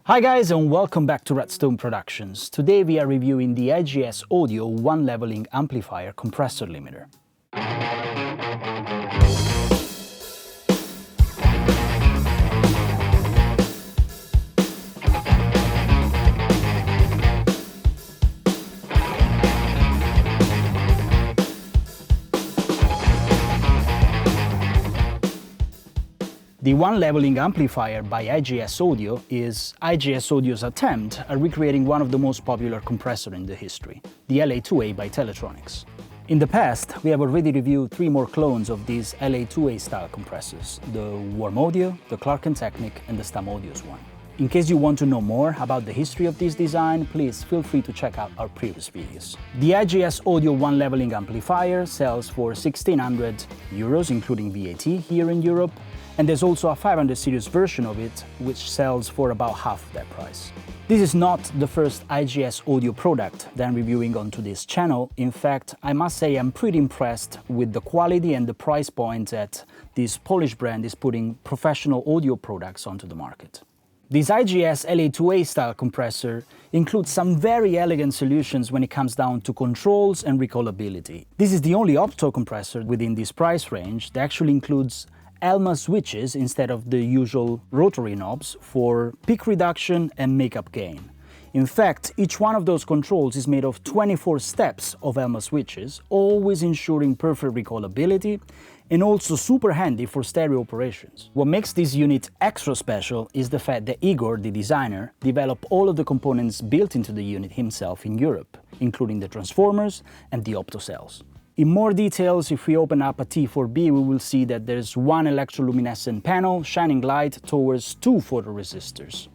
Hi guys, and welcome back to RedStone Productions. Today we are reviewing the IGS Audio One Levelling Amplifier compressor limiter. The One Levelling Amplifier by IGS Audio is IGS Audio's attempt at recreating one of the most popular compressors in the history, the LA2A by Teletronics. In the past, we have already reviewed 3 more clones of these LA2A style compressors, the Warm Audio, the Clarinet Technic, and the Stam Audio's one. In case you want to know more about the history of this design, please feel free to check out our previous videos. The IGS Audio One Levelling Amplifier sells for €1,600, including VAT here in Europe, and there's also a 500 series version of it, which sells for about half of that price. This is not the first IGS Audio product that I'm reviewing onto this channel. In fact, I must say I'm pretty impressed with the quality and the price point that this Polish brand is putting professional audio products onto the market. This IGS LA2A style compressor includes some very elegant solutions when it comes down to controls and recallability. This is the only Opto compressor within this price range that actually includes Elma switches instead of the usual rotary knobs for peak reduction and makeup gain. In fact, each one of those controls is made of 24 steps of Elma switches, always ensuring perfect recallability and also super handy for stereo operations. What makes this unit extra special is the fact that Igor, the designer, developed all of the components built into the unit himself in Europe, including the transformers and the Opto cells. In more details, if we open up a T4B, we will see that there's one electroluminescent panel shining light towards 2 photoresistors,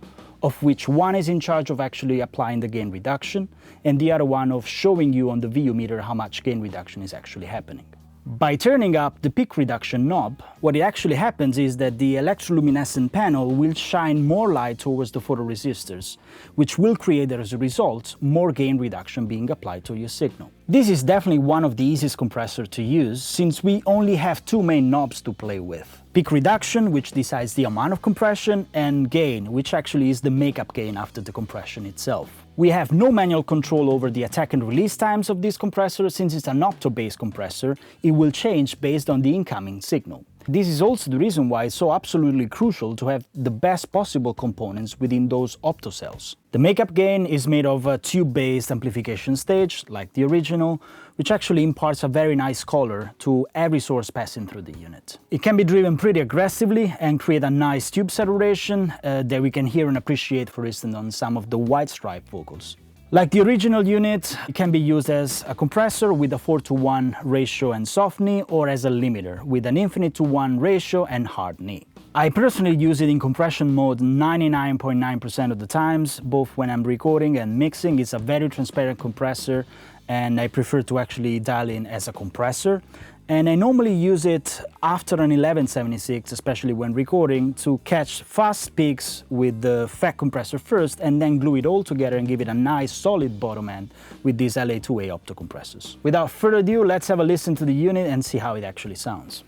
of which one is in charge of actually applying the gain reduction, and the other one of showing you on the VU meter how much gain reduction is actually happening. By turning up the peak reduction knob, what actually happens is that the electroluminescent panel will shine more light towards the photoresistors, which will create as a result more gain reduction being applied to your signal. This is definitely one of the easiest compressors to use, since we only have 2 main knobs to play with. Peak reduction, which decides the amount of compression, and gain, which actually is the makeup gain after the compression itself. We have no manual control over the attack and release times of this compressor. Since it's an Opto-based compressor, it will change based on the incoming signal. This is also the reason why it's so absolutely crucial to have the best possible components within those Opto cells. The makeup gain is made of a tube-based amplification stage, like the original, which actually imparts a very nice color to every source passing through the unit. It can be driven pretty aggressively and create a nice tube saturation that we can hear and appreciate, for instance, on some of the white stripe vocals. Like the original unit, it can be used as a compressor with a 4:1 ratio and soft knee, or as a limiter with an infinite to 1 ratio and hard knee. I personally use it in compression mode 99.9% of the times, both when I'm recording and mixing. It's a very transparent compressor, and I prefer to actually dial in as a compressor. And I normally use it after an 1176, especially when recording, to catch fast peaks with the FET compressor first, and then glue it all together and give it a nice solid bottom end with these LA2A Opto compressors. Without further ado, let's have a listen to the unit and see how it actually sounds.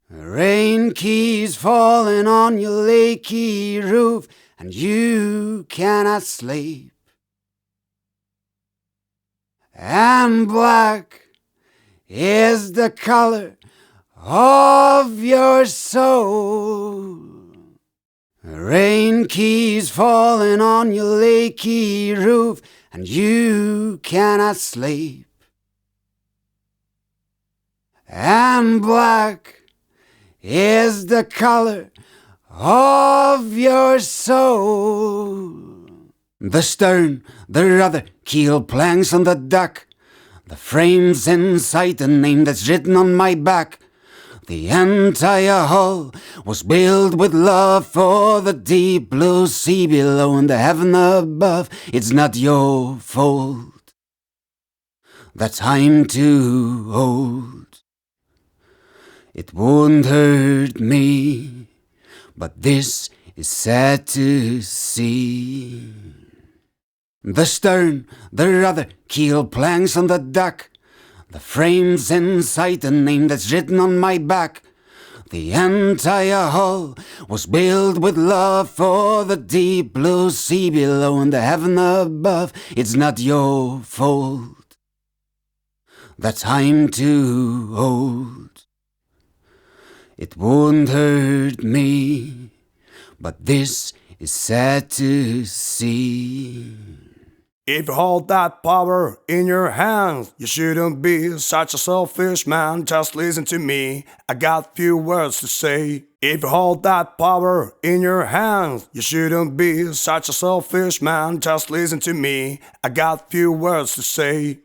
Rain keys falling on your leaky roof, and you cannot sleep. And black is the color of your soul. Rain keys falling on your leaky roof, and you cannot sleep. And black is the color of your soul. The stern, the rudder, keel planks on the deck, the frames inside the name that's written on my back. The entire hull was built with love for the deep blue sea below and the heaven above. It's not your fault that I'm too old. It won't hurt me, but this is sad to see. The stern, the rudder, keel planks on the deck, the frames inside the name that's written on my back. The entire hull was built with love for the deep blue sea below and the heaven above. It's not your fault that I'm too old. It won't hurt me, but this is sad to see. If you hold that power in your hands, you shouldn't be such a selfish man. Just listen to me, I got few words to say. If you hold that power in your hands, you shouldn't be such a selfish man. Just listen to me, I got few words to say.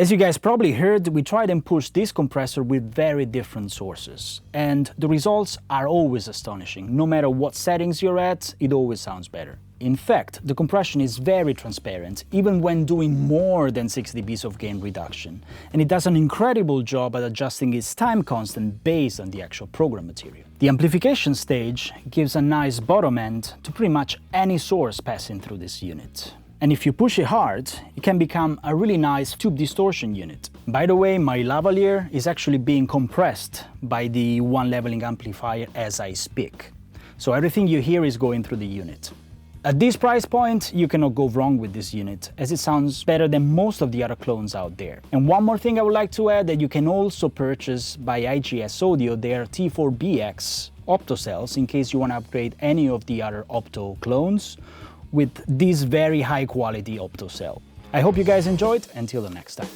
As you guys probably heard, we tried and pushed this compressor with very different sources, and the results are always astonishing. No matter what settings you're at, it always sounds better. In fact, the compression is very transparent, even when doing more than 6 dBs of gain reduction, and it does an incredible job at adjusting its time constant based on the actual program material. The amplification stage gives a nice bottom end to pretty much any source passing through this unit. And if you push it hard, it can become a really nice tube distortion unit. By the way, my lavalier is actually being compressed by the One Levelling Amplifier as I speak. So everything you hear is going through the unit. At this price point, you cannot go wrong with this unit, as it sounds better than most of the other clones out there. And one more thing I would like to add, that you can also purchase by IGS Audio their KT4Bx Opto cells in case you want to upgrade any of the other Opto clones with this very high quality Opto cell. I hope you guys enjoyed. Until the next time.